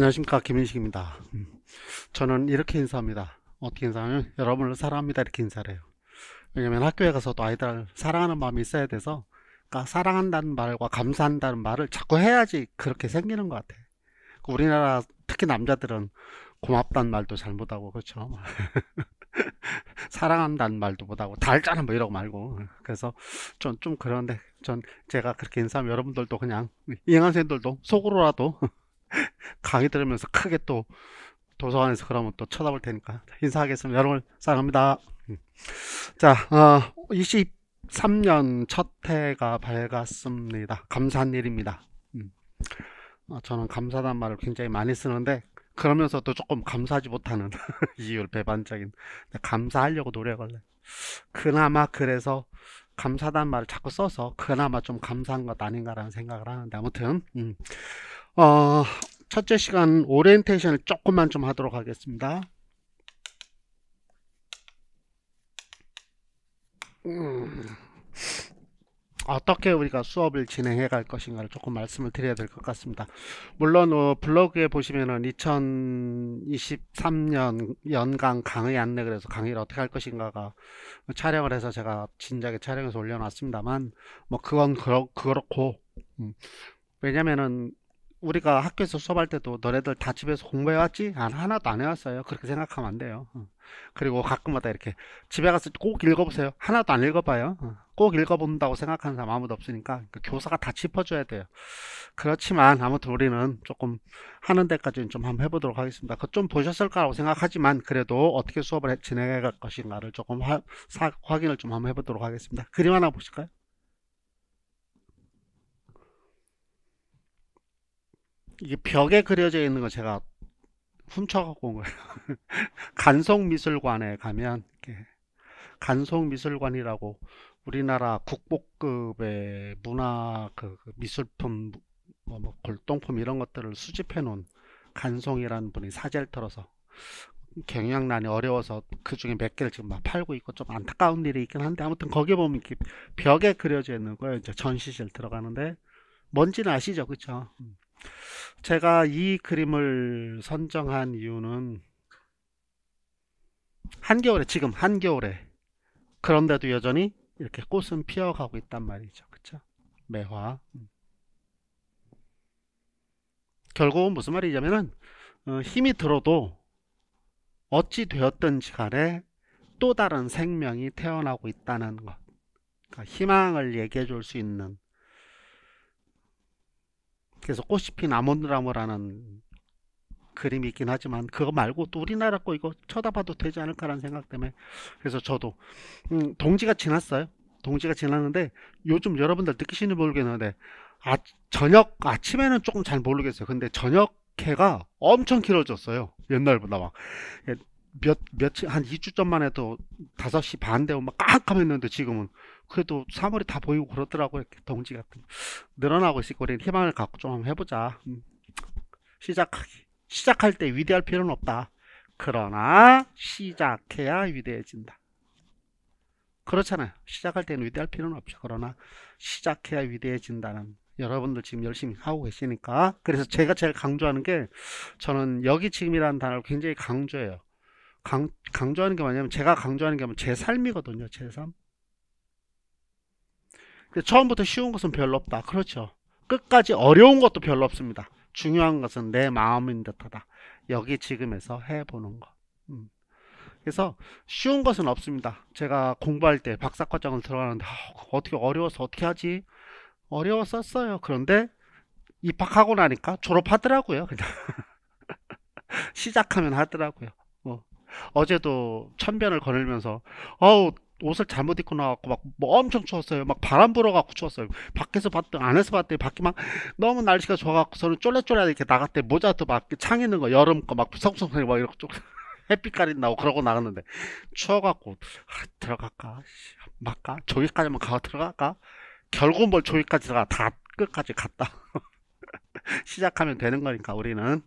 안녕하십니까, 김인식입니다. 저는 이렇게 인사합니다. 어떻게 인사하면 여러분을 사랑합니다 이렇게 인사를 해요. 왜냐면 학교에 가서도 아이들 사랑하는 마음이 있어야 돼서, 그러니까 사랑한다는 말과 감사한다는 말을 자꾸 해야지 그렇게 생기는 것 같아. 우리나라 특히 남자들은 고맙다는 말도 잘 못하고, 그렇죠. 사랑한다는 말도 못하고 다 알잖아 뭐 이러고 말고. 그래서 좀 그런데, 제가 그렇게 인사하면 여러분들도 그냥, 이행학생들도 속으로라도 강의 들으면서 크게 또 도서관에서 그러면 또 쳐다볼 테니까 인사하겠습니다. 여러분 사랑합니다. 자, 23년 첫 해가 밝았습니다. 감사한 일입니다. 저는 감사하다는 말을 굉장히 많이 쓰는데, 그러면서도 조금 감사하지 못하는 이유를 배반적인, 감사하려고 노력을 해. 그나마 그래서 감사하다는 말을 자꾸 써서 그나마 좀 감사한 것 아닌가라는 생각을 하는데, 아무튼 어, 첫째 시간 오리엔테이션을 조금만 좀 하도록 하겠습니다. 어떻게 우리가 수업을 진행해 갈 것인가를 조금 말씀을 드려야 될 것 같습니다. 물론 블로그에 보시면은 2023년 연간 강의 안내, 그래서 강의를 어떻게 할 것인가가 촬영을 해서 제가 진작에 촬영해서 올려놨습니다만, 뭐 그건 그렇고, 왜냐면은 우리가 학교에서 수업할 때도 너네들 다 집에서 공부해왔지? 하나도 안 해왔어요. 그렇게 생각하면 안 돼요. 그리고 가끔마다 이렇게 집에 가서 꼭 읽어보세요. 하나도 안 읽어봐요. 꼭 읽어본다고 생각하는 사람 아무도 없으니까 그 교사가 다 짚어줘야 돼요. 그렇지만 아무튼 우리는 조금 하는 데까지는 좀 한번 해보도록 하겠습니다. 그거 좀 보셨을 거라고 생각하지만, 그래도 어떻게 수업을 진행해 갈 것인가를 조금 확인을 좀 한번 해보도록 하겠습니다. 그림 하나 보실까요? 이게 벽에 그려져 있는 거 제가 훔쳐갖고 온 거예요. 간송미술관에 가면 이렇게 간송미술관이라고 우리나라 국보급의 문화 미술품, 뭐 골동품 이런 것들을 수집해 놓은 간송이라는 분이 사재를 털어서, 경영난이 어려워서 그 중에 몇 개를 지금 막 팔고 있고 좀 안타까운 일이 있긴 한데, 아무튼 거기 보면 이렇게 벽에 그려져 있는 거예요. 이제 전시실 들어가는데 뭔지는 아시죠, 그쵸? 제가 이 그림을 선정한 이유는, 한겨울에, 지금 한겨울에, 그런데도 여전히 이렇게 꽃은 피어가고 있단 말이죠. 그쵸? 매화. 결국은 무슨 말이냐면은, 힘이 들어도 어찌 되었든지 간에 또 다른 생명이 태어나고 있다는 것. 그러니까 희망을 얘기해 줄 수 있는. 그래서 꽃이 핀 아몬드나무라는 그림이 있긴 하지만, 그거 말고 또 우리나라 거 이거 쳐다봐도 되지 않을까라는 생각 때문에. 그래서 저도 동지가 지났어요. 동지가 지났는데 요즘 여러분들 느끼시는지 모르겠는데, 저녁 아침에는 조금 잘 모르겠어요. 근데 저녁 해가 엄청 길어졌어요. 옛날보다 막 며칠, 한 2주 전만 해도 5시 반 되면 막 깜깜했는데, 지금은 그래도 3월이 다 보이고 그러더라고요. 이렇게 동지 같은 늘어나고 있으니까 우리는 희망을 갖고 좀 한번 해보자. 시작할 때 위대할 필요는 없다. 그러나 시작해야 위대해진다. 그렇잖아요. 시작할 때는 위대할 필요는 없죠. 그러나 시작해야 위대해진다는, 여러분들 지금 열심히 하고 계시니까. 그래서 제가 제일 강조하는 게, 저는 여기 지금이라는 단어를 굉장히 강조해요. 강조하는 게 뭐냐면, 제가 강조하는 게 제 삶이거든요. 제 삶. 처음부터 쉬운 것은 별로 없다. 그렇죠. 끝까지 어려운 것도 별로 없습니다. 중요한 것은 내 마음인 듯하다. 여기 지금에서 해보는 것. 그래서 쉬운 것은 없습니다. 제가 공부할 때 박사과정을 들어가는데, 어떻게 어려워서 어떻게 하지? 어려웠었어요. 그런데 입학하고 나니까 졸업하더라고요. 그냥 시작하면 하더라고요. 어제도 천변을 거닐면서, 어우, 옷을 잘못 입고 나왔고 막 뭐 엄청 추웠어요. 막 바람 불어갖고 추웠어요. 밖에서 봤더니 안에서 봤더니 밖이 막 너무 날씨가 좋아갖고 저는 쫄래쫄래 이렇게 나갔대. 모자도 막 창 있는 거 여름 거 막 성성하게 막 이렇게 좀 햇빛 가린다고 그러고 나갔는데, 추워갖고 들어갈까 말까, 저기까지만 가고 들어갈까. 결국 뭘 저기까지 들어가, 다 끝까지 갔다. 시작하면 되는 거니까 우리는.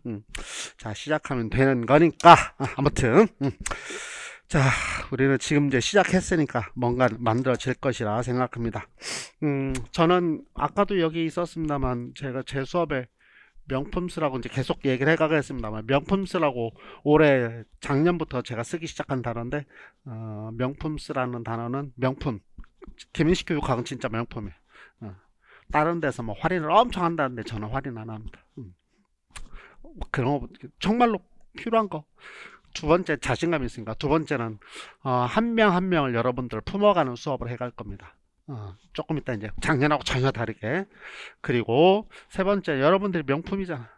자, 시작하면 되는 거니까. 아무튼 자, 우리는 지금 이제 시작했으니까 뭔가 만들어질 것이라 생각합니다. 저는 아까도 여기 있었습니다만, 제가 제 수업에 명품스라고 이제 계속 얘기를 해가겠습니다만, 명품스라고 올해 작년부터 제가 쓰기 시작한 단어인데, 명품스라는 단어는 명품, 김인식 교육학은 진짜 명품이에요. 다른 데서 뭐 할인을 엄청 한다는데 저는 할인 안 합니다. 그런 거 정말로 필요한 거. 두 번째, 자신감이 있으니까. 두 번째는 한 명 한 명을 여러분들 품어가는 수업을 해갈 겁니다. 조금 이따 이제 작년하고 전혀 다르게. 그리고 세 번째, 여러분들이 명품이잖아.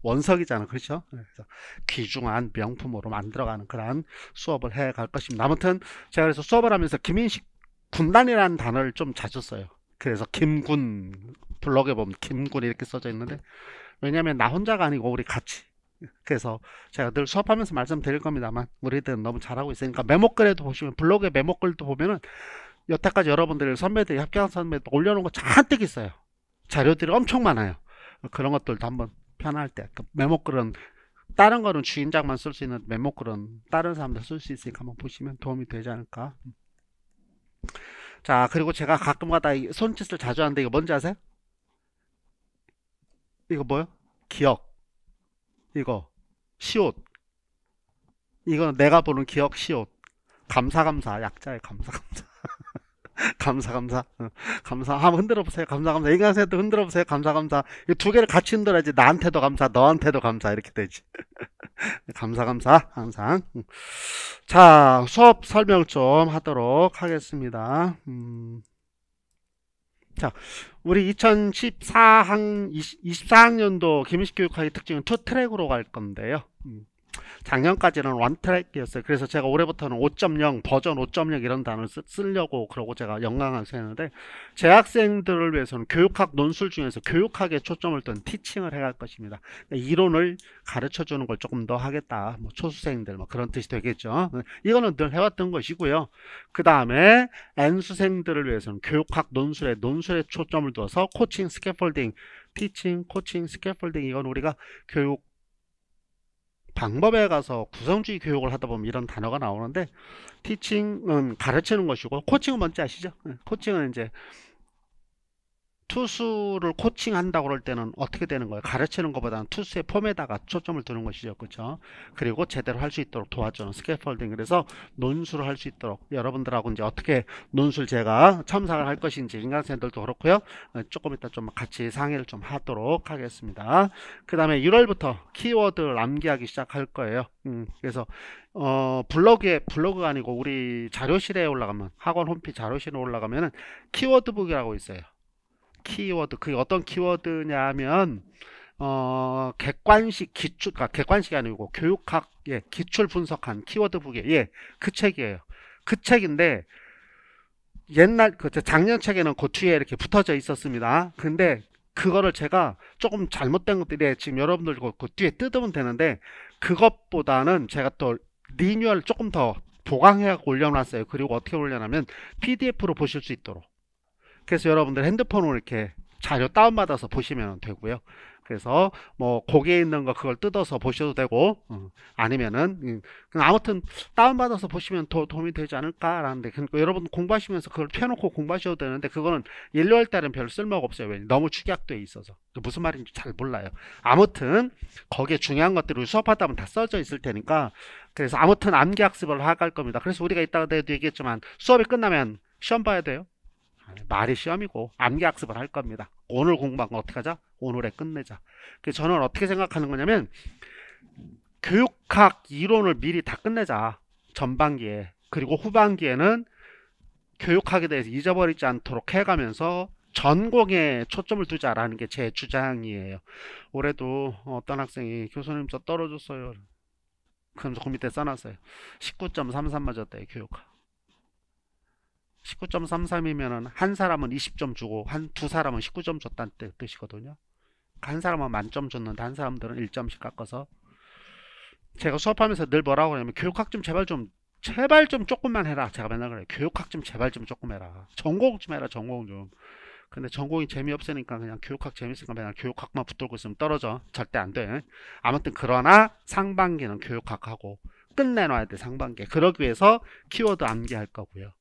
원석이잖아. 그렇죠? 그래서 귀중한 명품으로 만들어가는 그런 수업을 해갈 것입니다. 아무튼 제가 그래서 수업을 하면서 김인식 군단이라는 단어를 좀 자주 써요. 그래서 김군, 블로그에 보면 김군 이렇게 써져 있는데, 왜냐면 나 혼자가 아니고 우리 같이. 그래서 제가 늘 수업하면서 말씀드릴 겁니다만, 우리들은 너무 잘하고 있으니까 메모글에도 보시면, 블로그에 메모글도 보면은 여태까지 여러분들 선배들이, 합격한 선배들 올려놓은 거 잔뜩 있어요. 자료들이 엄청 많아요. 그런 것들도 한번 편할 때, 메모글은 다른 거는 주인장만 쓸 수 있는 메모글은 다른 사람들 쓸 수 있으니까 한번 보시면 도움이 되지 않을까. 자, 그리고 제가 가끔가다 이 손짓을 자주 하는데, 이거 뭔지 아세요? 이거 뭐요? 기억. 이거 시옷. 이거는 내가 보는 기억 시옷. 감사 약자의 감사. 감사. 감사. 한번 흔들어 보세요. 감사. 인간세도 흔들어 보세요. 감사. 이 두 개를 같이 흔들어야지. 나한테도 감사, 너한테도 감사 이렇게 되지. 감사 항상. 자, 수업 설명 좀 하도록 하겠습니다. 자, 우리 24학년도 김인식 교육학의 특징은 투 트랙으로 갈 건데요. 작년까지는 원 트랙이었어요. 그래서 제가 올해부터는 5.0, 버전 5.0 이런 단어를 쓰려고 그러고 제가 영광을 세우는데, 재학생들을 위해서는 교육학 논술 중에서 교육학에 초점을 둔 티칭을 해갈 것입니다. 이론을 가르쳐 주는 걸 조금 더 하겠다. 뭐 초수생들 뭐 그런 뜻이 되겠죠. 이거는 늘 해왔던 것이고요. 그 다음에 N수생들을 위해서는 교육학 논술에 초점을 두어서 코칭, 스캐폴딩, 티칭, 코칭, 스캐폴딩, 이건 우리가 교육 방법에 가서 구성주의 교육을 하다 보면 이런 단어가 나오는데, 티칭은 가르치는 것이고, 코칭은 뭔지 아시죠? 코칭은 이제 투수를 코칭한다고 그럴 때는 어떻게 되는 거예요? 가르치는 것보다는 투수의 폼에다가 초점을 두는 것이죠. 그렇죠? 그리고 제대로 할 수 있도록 도와주는 스캐폴딩. 그래서 논술을 할 수 있도록 여러분들하고 이제 어떻게 논술 제가 첨삭을 할 것인지 인강생들도 그렇고요. 조금 이따 좀 같이 상의를 좀 하도록 하겠습니다. 그 다음에 1월부터 키워드를 암기하기 시작할 거예요. 그래서 블로그가 아니고 우리 자료실에 올라가면, 학원 홈페이지 자료실에 올라가면은 키워드북이라고 있어요. 키워드, 그게 어떤 키워드냐 하면 객관식 기출, 그러니까 객관식이 아니고 교육학 기출 분석한 키워드북이에요. 그 책이에요. 그 책인데 옛날 그 작년 책에는 그 뒤에 이렇게 붙어져 있었습니다. 근데 그거를 제가 조금 잘못된 것들이 지금 여러분들 그 뒤에 뜯으면 되는데, 그것보다는 제가 또 리뉴얼 조금 더 보강해 올려놨어요. 그리고 어떻게 올려놨냐면 PDF로 보실 수 있도록. 그래서 여러분들 핸드폰으로 이렇게 자료 다운받아서 보시면 되고요. 그래서 뭐 거기에 있는 거 그걸 뜯어서 보셔도 되고, 아니면은 아무튼 다운받아서 보시면 더 도움이 되지 않을까라는데, 그러니까 여러분 공부하시면서 그걸 펴놓고 공부하셔도 되는데, 그거는 1, 2월 달은 별 쓸모가 없어요. 왜? 너무 축약돼 있어서. 무슨 말인지 잘 몰라요. 아무튼 거기에 중요한 것들을 수업하다 보면 다 써져 있을 테니까, 그래서 아무튼 암기 학습을 할 겁니다. 그래서 우리가 이따가도 얘기했지만 수업이 끝나면 시험 봐야 돼요. 말이 시험이고 암기 학습을 할 겁니다. 오늘 공부한 거 어떻게 하자? 오늘에 끝내자. 그래서 저는 어떻게 생각하는 거냐면, 교육학 이론을 미리 다 끝내자. 전반기에. 그리고 후반기에는 교육학에 대해서 잊어버리지 않도록 해가면서 전공에 초점을 두자라는 게 제 주장이에요. 올해도 어떤 학생이 교수님 저 떨어졌어요. 그러면서 그 밑에 써놨어요. 19.33 맞았대요. 교육학. 19.33이면은 한 사람은 20점 주고 두 사람은 19점 줬다는 뜻이거든요. 한 사람은 만점 줬는데 한 사람들은 1점씩 깎아서. 제가 수업하면서 늘 뭐라고 하냐면, 교육학 좀 제발 좀 조금만 해라. 제가 맨날 그래요. 교육학 좀 제발 좀 조금 해라. 전공 좀 해라. 전공 좀. 근데 전공이 재미없으니까 그냥 교육학 재밌으니까 맨날 교육학만 붙들고 있으면 떨어져. 절대 안 돼. 아무튼 그러나 상반기는 교육학하고 끝내놔야 돼. 상반기에. 그러기 위해서 키워드 암기할 거고요.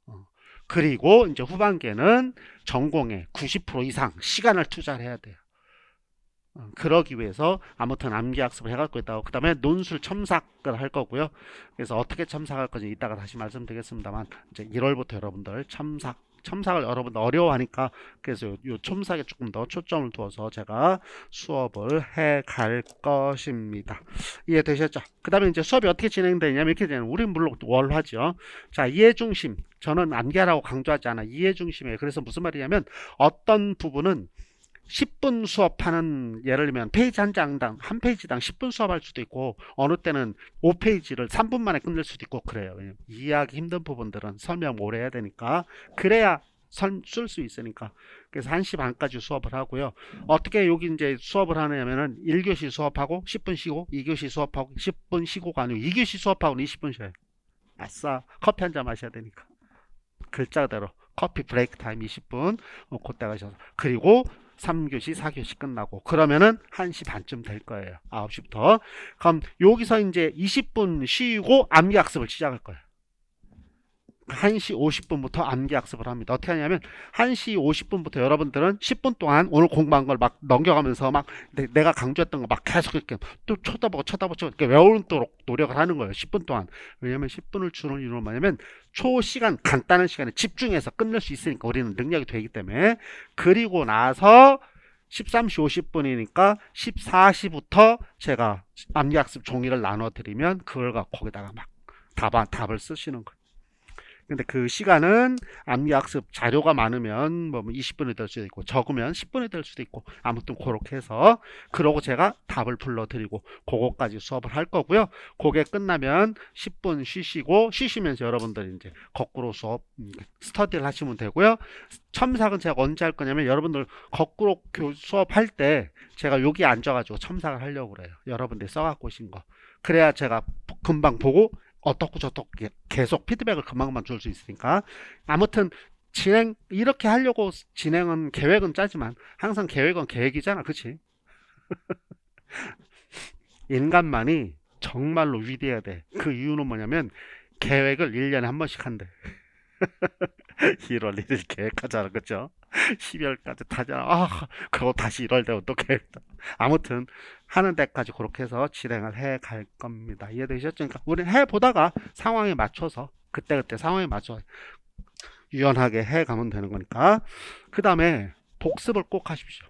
그리고 이제 후반기에는 전공에 90% 이상 시간을 투자를 해야 돼요. 그러기 위해서 아무튼 암기학습을 해갖고 있다고. 그 다음에 논술 첨삭을 할 거고요. 그래서 어떻게 첨삭할 건지 이따가 다시 말씀드리겠습니다만, 이제 1월부터 여러분들 첨삭을 여러분들 어려워하니까, 그래서 요 첨삭에 조금 더 초점을 두어서 제가 수업을 해 갈 것입니다. 이해되셨죠? 그 다음에 이제 수업이 어떻게 진행되냐면 이렇게 되는, 우린 물론 월화죠. 자, 이해중심. 저는 암기하라고 강조하지 않아. 이해중심이에요. 그래서 무슨 말이냐면, 어떤 부분은 10분 수업하는, 예를 들면 페이지 한 장당, 한 페이지당 10분 수업할 수도 있고, 어느 때는 5페이지를 3분 만에 끝낼 수도 있고 그래요. 이해하기 힘든 부분들은 설명 오래 해야 되니까, 그래야 쓸 수 있으니까. 그래서 1시 반까지 수업을 하고요. 어떻게 여기 이제 수업을 하냐면은 1교시 수업하고 10분 쉬고, 2교시 수업하고 10분 쉬고가 아니고 2교시 수업하고는 20분 쉬어요. 아싸, 커피 한 잔 마셔야 되니까. 글자대로 커피 브레이크 타임 20분 그때 가셔서, 그리고 3교시 4교시 끝나고 그러면은 1시 반쯤 될 거예요. 9시부터. 그럼 여기서 이제 20분 쉬고 암기학습을 시작할 거예요. 1시 50분부터 암기학습을 합니다. 어떻게 하냐면 1시 50분부터 여러분들은 10분 동안 오늘 공부한 걸 막 넘겨가면서 막 내가 강조했던 거 막 계속 이렇게 또 쳐다보고 이렇게 외우도록 노력을 하는 거예요. 10분 동안. 왜냐면 10분을 주는 이유는 뭐냐면 초시간, 간단한 시간에 집중해서 끝낼 수 있으니까, 우리는 능력이 되기 때문에. 그리고 나서 13시 50분이니까 14시부터 제가 암기학습 종이를 나눠드리면 그걸 갖고 거기다가 막 답을 쓰시는 거예요. 근데 그 시간은 암기학습 자료가 많으면 뭐 20분이 될 수도 있고, 적으면 10분이 될 수도 있고, 아무튼 그렇게 해서, 그러고 제가 답을 불러드리고 그거까지 수업을 할 거고요. 그게 끝나면 10분 쉬시면서 여러분들이 이제 거꾸로 스터디를 하시면 되고요. 첨삭은 제가 언제 할 거냐면, 여러분들 거꾸로 수업할 때 제가 여기 앉아가지고 첨삭을 하려고 그래요. 여러분들이 써갖고 오신 거. 그래야 제가 금방 보고 어떻고 저떻고 계속 피드백을 금방만 줄 수 있으니까. 아무튼 이렇게 하려고 진행은, 계획은 짜지만 항상 계획은 계획이잖아, 그치? 인간만이 정말로 위대해야 돼. 그 이유는 뭐냐면 계획을 1년에 한 번씩 한대. 1월 1일 계획하잖아, 그쵸? 12월까지 타잖아. 그거 다시 1월 되면 또 계획다. 아무튼 하는 데까지 그렇게 해서 진행을 해 갈 겁니다. 이해되셨죠? 그러니까 우리는 해보다가 상황에 맞춰서 그때그때 상황에 맞춰 유연하게 해 가면 되는 거니까. 그 다음에 복습을 꼭 하십시오.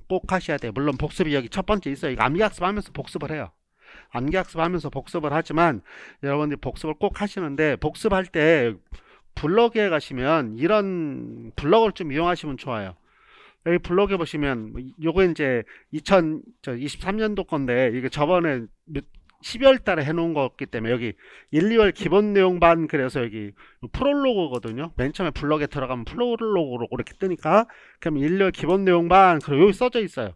꼭 하셔야 돼요. 물론 복습이 여기 첫 번째 있어요. 이거 암기학습 하면서 복습을 해요. 암기학습 하면서 복습을 하지만 여러분들이 복습을 꼭 하시는데, 복습할 때 블로그에 가시면 이런 블로그를 좀 이용하시면 좋아요. 여기 블로그에 보시면 요거 이제 2023년도 건데, 이게 저번에 12월 달에 해놓은 거기 때문에 여기 1, 2월 기본 내용반, 그래서 여기 프롤로그거든요. 맨 처음에 블로그에 들어가면 프롤로그로 이렇게 뜨니까, 그럼 1, 2월 기본 내용반, 그리고 여기 써져 있어요.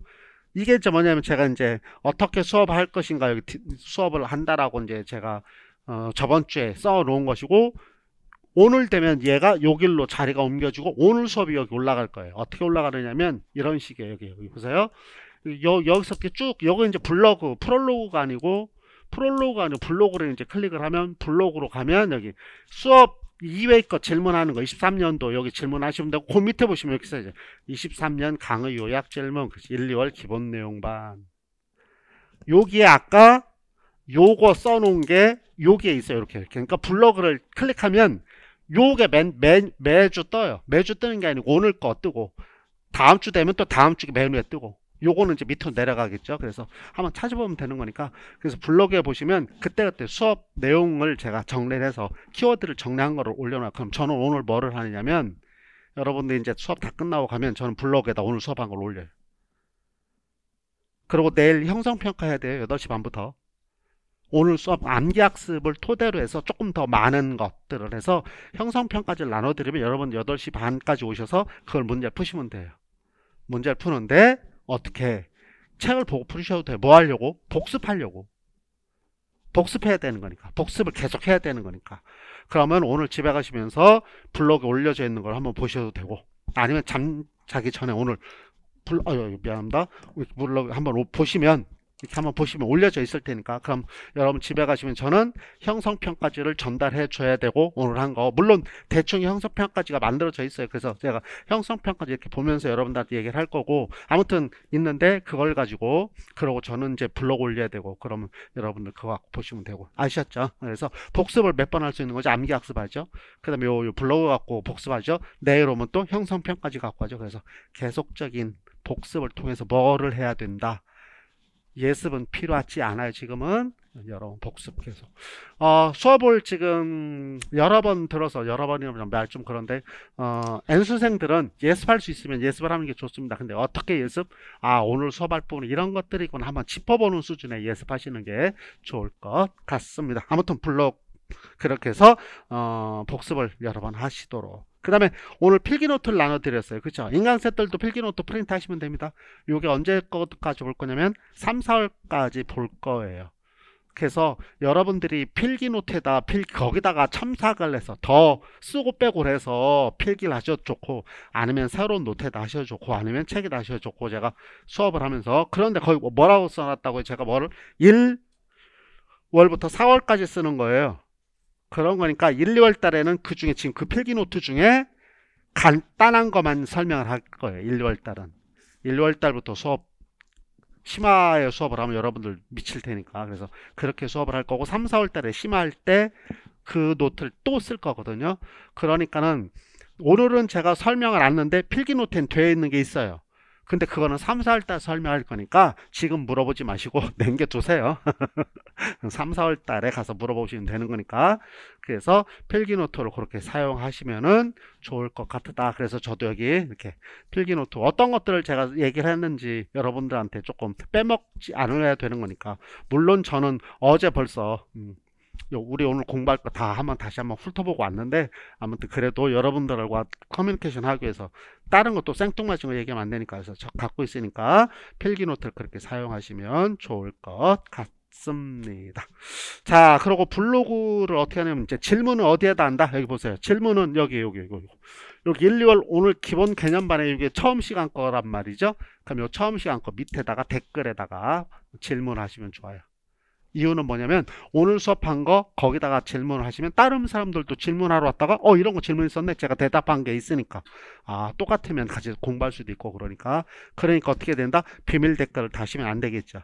이게 이제 뭐냐면, 제가 이제 어떻게 수업할 것인가, 여기 수업을 한다라고 이제 제가 저번 주에 써 놓은 것이고, 오늘 되면 얘가 여길로 자리가 옮겨지고 오늘 수업이 여기 올라갈 거예요. 어떻게 올라가느냐면 이런 식이에요. 여기 보세요. 여기서 이렇게 쭉, 여기 이제 프롤로그가 아니고 블로그를 이제 클릭을 하면, 블로그로 가면 여기 수업 2회 거 질문하는 거, 23년도 여기 질문하시면 되고, 그 밑에 보시면 여기 써있어요. 23년 강의 요약 질문, 1, 2월 기본 내용반. 여기에 아까 요거 써놓은 게 여기에 있어요. 이렇게. 그러니까 블로그를 클릭하면 요게 매주 떠요. 매주 뜨는 게 아니고 오늘 거 뜨고, 다음 주 되면 또 다음 주 메뉴에 뜨고, 요거는 이제 밑으로 내려가겠죠. 그래서 한번 찾아보면 되는 거니까. 그래서 블로그에 보시면 그때그때 수업 내용을 제가 정리를 해서 키워드를 정리한 거를 올려놔요. 그럼 저는 오늘 뭐를 하느냐면, 여러분들 이제 수업 다 끝나고 가면 저는 블로그에다 오늘 수업한 걸 올려요. 그리고 내일 형성평가 해야 돼요. 8시 반부터. 오늘 수업 암기학습을 토대로 해서 조금 더 많은 것들을 해서 형성평가지를 나눠드리면, 여러분 8시 반까지 오셔서 그걸 문제를 푸시면 돼요. 문제를 푸는데 어떻게, 책을 보고 푸셔도 돼요. 뭐 하려고? 복습하려고. 복습해야 되는 거니까. 복습을 계속 해야 되는 거니까. 그러면 오늘 집에 가시면서 블로그에 올려져 있는 걸 한번 보셔도 되고, 아니면 잠자기 전에 오늘 미안합니다. 블로그 한번 보시면 이렇게 한번 보시면 올려져 있을 테니까, 그럼 여러분 집에 가시면 저는 형성평가지를 전달해 줘야 되고, 오늘 한 거 물론 대충 형성평가지가 만들어져 있어요. 그래서 제가 형성평가지 이렇게 보면서 여러분들한테 얘기를 할 거고, 아무튼 있는데 그걸 가지고, 그러고 저는 이제 블로그 올려야 되고, 그러면 여러분들 그거 갖고 보시면 되고, 아시겠죠? 그래서 복습을 몇 번 할 수 있는 거죠. 암기 학습하죠. 그 다음에 요 블로그 갖고 복습하죠. 내일 오면 또 형성평가지 갖고 하죠. 그래서 계속적인 복습을 통해서 뭐를 해야 된다. 예습은 필요하지 않아요. 지금은 여러분 복습 계속. 수업을 지금 여러 번 들어서, 여러 번이면 말 좀 그런데, N수생들은 예습할 수 있으면 예습을 하는 게 좋습니다. 근데 어떻게 예습? 오늘 수업할 부분 이런 것들이구나 한번 짚어보는 수준의 예습하시는 게 좋을 것 같습니다. 아무튼 블록 그렇게 해서 복습을 여러 번 하시도록. 그 다음에 오늘 필기노트를 나눠드렸어요. 그쵸? 인강생들도 필기노트 프린트 하시면 됩니다. 요게 언제까지 볼 거냐면 3, 4월까지 볼 거예요. 그래서 여러분들이 필기노트에다 거기다가 첨삭을 해서 더 쓰고 빼고 해서 필기를 하셔도 좋고, 아니면 새로운 노트에다 하셔도 좋고, 아니면 책에다 하셔도 좋고, 제가 수업을 하면서, 그런데 거기 뭐라고 써놨다고요? 제가 뭐를 1월부터 4월까지 쓰는 거예요. 그런 거니까 1, 2월 달에는 그 중에 지금 그 필기노트 중에 간단한 것만 설명을 할 거예요. 1, 2월 달은. 1, 2월 달부터 심화의 수업을 하면 여러분들 미칠 테니까. 그래서 그렇게 수업을 할 거고, 3, 4월 달에 심화할 때 그 노트를 또 쓸 거거든요. 그러니까는 오늘은 제가 설명을 안 했는데 필기노트엔 되어 있는 게 있어요. 근데 그거는 3, 4월 달 설명할 거니까 지금 물어보지 마시고 남겨두세요. 3, 4월 달에 가서 물어보시면 되는 거니까. 그래서 필기노트를 그렇게 사용하시면은 좋을 것 같다. 그래서 저도 여기 이렇게 필기노트 어떤 것들을 제가 얘기를 했는지 여러분들한테 조금 빼먹지 않아야 되는 거니까. 물론 저는 어제 벌써 우리 오늘 공부할 거 다 다시 한번 훑어보고 왔는데, 아무튼 그래도 여러분들과 커뮤니케이션 하기 위해서 다른 것도 생뚱맞은 거 얘기하면 안 되니까, 그래서 저 갖고 있으니까 필기노트를 그렇게 사용하시면 좋을 것 같습니다. 자, 그리고 블로그를 어떻게 하냐면, 이제 질문은 어디에다 한다? 여기 보세요. 질문은 여기 1, 2월 오늘 기본 개념반에 이게 처음 시간 거란 말이죠. 그럼 요 처음 시간 거 밑에다가 댓글에다가 질문하시면 좋아요. 이유는 뭐냐면, 오늘 수업한 거 거기다가 질문을 하시면 다른 사람들도 질문하러 왔다가 이런 거 질문 있었네, 제가 대답한 게 있으니까 똑같으면 같이 공부할 수도 있고, 그러니까 어떻게 된다? 비밀 댓글을 다시면 안 되겠죠.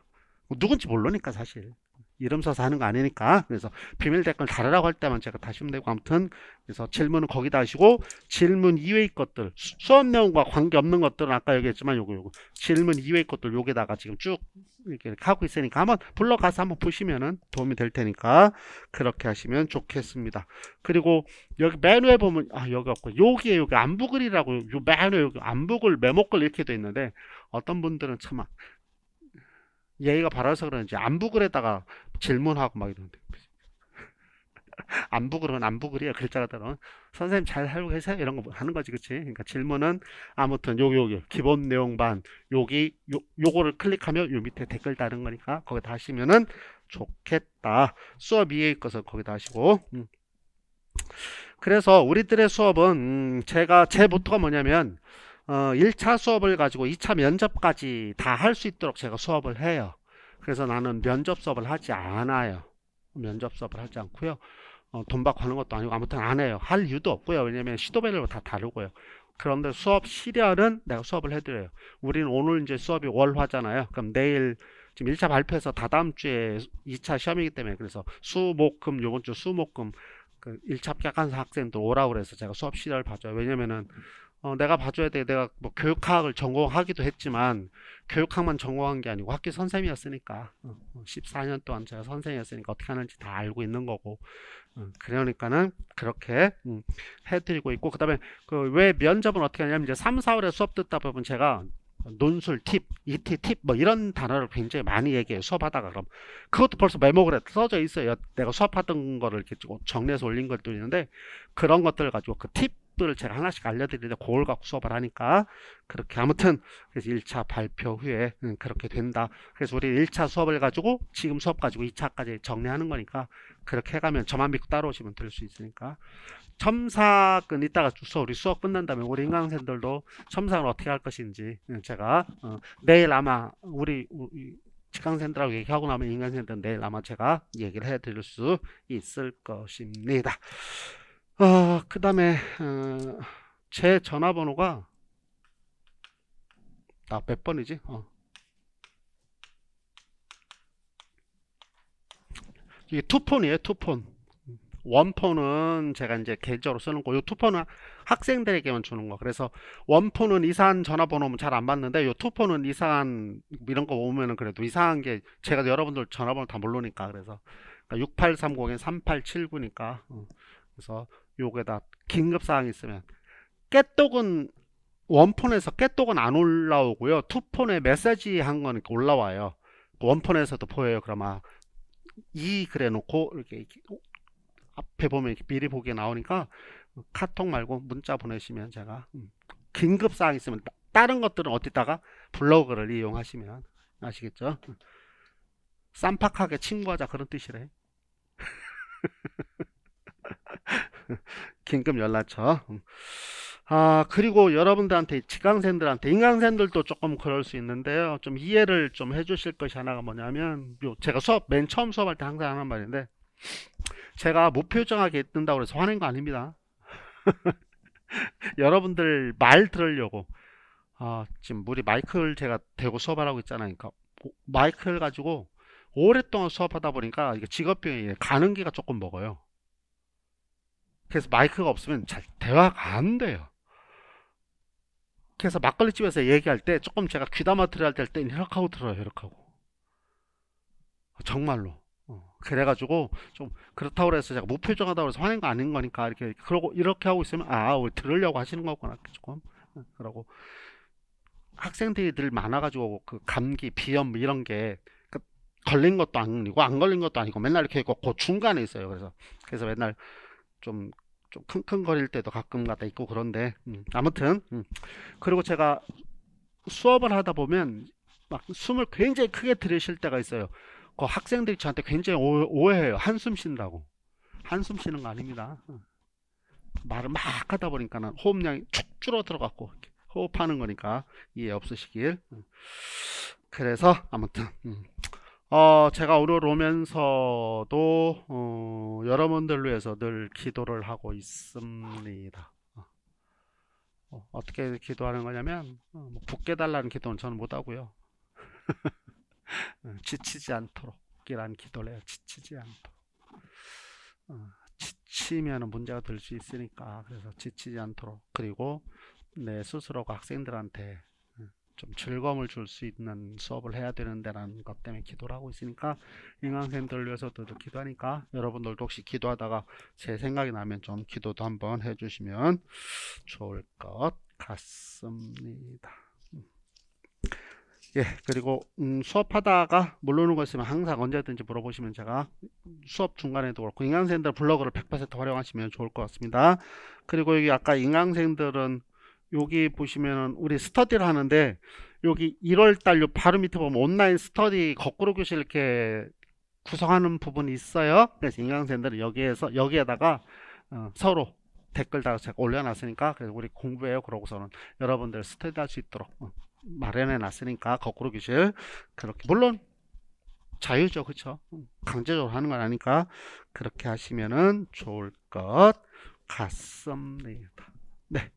누군지 모르니까, 사실 이름 써서 하는 거 아니니까. 그래서 비밀 댓글 달으라고 할 때만 제가 다시면 되고, 아무튼 그래서 질문은 거기다 하시고, 질문 이외의 것들, 수업 내용과 관계없는 것들은 아까 얘기했지만 요거 질문 이외의 것들 여기다가 지금 쭉 이렇게 하고 있으니까 한번 불러가서 한번 보시면은 도움이 될 테니까 그렇게 하시면 좋겠습니다. 그리고 여기 메뉴에 보면 여기 없고, 여기 안부글이라고, 요 메뉴 여기 안부글 메모글 이렇게 돼 있는데, 어떤 분들은 참 예의가 바라서 그런지 안부글에다가 질문하고 막 이러는데, 안부글은 안부글이야, 글자가들은. 선생님 잘 살고 계세요? 이런 거 하는 거지, 그치? 그러니까 질문은 아무튼 여기 기본 내용반 요거를 클릭하면 요 밑에 댓글 다른 거니까 거기다 하시면은 좋겠다. 수업 이외의 것을 거기다 하시고. 그래서 우리들의 수업은 제 모토가 뭐냐면, 1차 수업을 가지고 2차 면접까지 다 할 수 있도록 제가 수업을 해요. 그래서 나는 면접 수업을 하지 않아요. 면접 수업을 하지 않고요. 돈 받고 하는 것도 아니고, 아무튼 안 해요. 할 이유도 없고요. 왜냐면 시도별로 다 다르고요. 그런데 수업 시련은 내가 수업을 해드려요. 우리는 오늘 이제 수업이 월화잖아요. 그럼 내일 지금 1차 발표해서 다다음 주에 2차 시험이기 때문에, 그래서 수목금, 요번 주 수목금 그 1차 합격한 학생들 오라고 그래서 제가 수업 시간을 봐줘요. 왜냐면은 내가 봐줘야 돼. 내가 뭐 교육학을 전공하기도 했지만 교육학만 전공한 게 아니고 학교 선생님이었으니까 14년 동안 제가 선생님이었으니까 어떻게 하는지 다 알고 있는 거고, 그러니까는 그렇게 해드리고 있고, 그 다음에 왜 면접은 어떻게 하냐면, 이제 3, 4월에 수업 듣다 보면 제가 논술 팁, ET 팁 뭐 이런 단어를 굉장히 많이 얘기해요. 수업하다가. 그럼 그것도 벌써 메모글에 써져 있어요. 내가 수업하던 거를 이렇게 정리해서 올린 것도 있는데, 그런 것들을 가지고 그 팁들을 제가 하나씩 알려드리는데, 그걸 갖고 수업을 하니까 그렇게. 아무튼 그래서 1차 발표 후에 그렇게 된다. 그래서 우리 1차 수업을 가지고 지금 수업 가지고 2차까지 정리하는 거니까, 그렇게 해가면 저만 믿고 따라오시면 될 수 있으니까. 첨삭은 이따가 우리 수업 끝난 다음에 우리 인강생들도 첨삭을 어떻게 할 것인지 제가 내일 아마 우리 직강생들하고 얘기하고 나면 인강생들 내일 아마 제가 얘기를 해드릴 수 있을 것입니다. 그 다음에 제 전화번호가 몇 번이지? 이게 투폰이에요. 투폰. 원폰은 제가 이제 개인적으로 쓰는 거, 요 투폰은 학생들에게만 주는 거. 그래서 원폰은 이상한 전화번호 오면 잘 안 받는데, 요 투폰은 이상한 이런 거 오면은 그래도 이상한 게 제가 여러분들 전화번호 다 모르니까, 그래서 6830에 3879니까 그래서 요게다 긴급 사항이 있으면 깨똑은 원폰에서 깨똑은 안 올라오고요. 투폰에 메시지 한 거는 올라와요. 원폰에서도 보여요. 그러면 이 그래 놓고 이렇게 앞에 보면 이렇게 미리 보기에 나오니까 카톡 말고 문자 보내시면 제가 긴급 사항 있으면 다른 것들은 어디다가 블로그를 이용하시면 아시겠죠? 쌈팍하게 친구하자 그런 뜻이래. 긴급 연락처. 그리고 여러분들한테 직강생들한테 인강생들도 조금 그럴 수 있는데요. 좀 이해를 좀 해주실 것이 하나가 뭐냐면 제가 맨 처음 수업할 때 항상 하는 말인데 제가 무표정하게 뜬다고 해서 화낸 거 아닙니다. 여러분들 말 들으려고 지금 우리 마이크를 제가 대고 수업을 하고 있잖아요. 그러니까 마이크를 가지고 오랫동안 수업하다 보니까 이게 직업병이 가는기가 조금 먹어요. 그래서 마이크가 없으면 잘 대화가 안 돼요. 그래서 막걸리집에서 얘기할 때 조금 제가 귀담아 들어야 될 때 이렇게 하고 들어요. 이렇게 하고. 정말로. 그래가지고 좀 그렇다고 해서 제가 무표정하다고 해서 화낸 거 아닌 거니까 이렇게 그러고 이렇게 하고 있으면 우리 들으려고 하시는 거구나 조금. 그러고 학생들이 늘 많아가지고 그 감기 비염 뭐 이런 게 걸린 것도 아니고 안 걸린 것도 아니고 맨날 이렇게 있고 그 중간에 있어요. 그래서 맨날 좀 킁킁거릴 때도 가끔 가다 있고 그런데 아무튼 그리고 제가 수업을 하다 보면 막 숨을 굉장히 크게 들이쉴 때가 있어요. 그 학생들이 저한테 굉장히 오해해요. 한숨 쉰다고. 한숨 쉬는 거 아닙니다. 말을 막 하다 보니까는 호흡량이 축 줄어들어갖고 호흡하는 거니까 이해 없으시길. 그래서 아무튼 제가 오늘 오면서도 여러분들 위해서 늘 기도를 하고 있습니다. 어떻게 기도하는 거냐면 붙게 달라는 기도는 저는 못하고요. 지치지 않도록 이란 기도를 해요. 지치지 않도록. 지치면 문제가 될 수 있으니까 그래서 지치지 않도록 그리고 내 스스로가 학생들한테 좀 즐거움을 줄 수 있는 수업을 해야 되는데라는 것 때문에 기도를 하고 있으니까 인강생들을 위해서도 기도하니까 여러분들도 혹시 기도하다가 제 생각이 나면 좀 기도도 한번 해주시면 좋을 것 같습니다. 예, 그리고 수업하다가 모르는 거 있으면 항상 언제든지 물어보시면 제가 수업 중간에도 그렇고 인강생들 블로그를 100% 활용하시면 좋을 것 같습니다. 그리고 여기 아까 인강생들은 여기 보시면은 우리 스터디를 하는데 여기 1월달 바로 밑에 보면 온라인 스터디 거꾸로 교실 이렇게 구성하는 부분이 있어요. 그래서 인강생들은 여기에다가 서로 댓글 달아서 제가 올려놨으니까 그래서 우리 공부해요. 그러고서는 여러분들 스터디 할 수 있도록 마련해 놨으니까 거꾸로 교실 그렇게 물론 자유죠. 그쵸? 강제적으로 하는 건 아니까 그렇게 하시면은 좋을 것 같습니다. 네.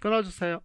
끊어주세요.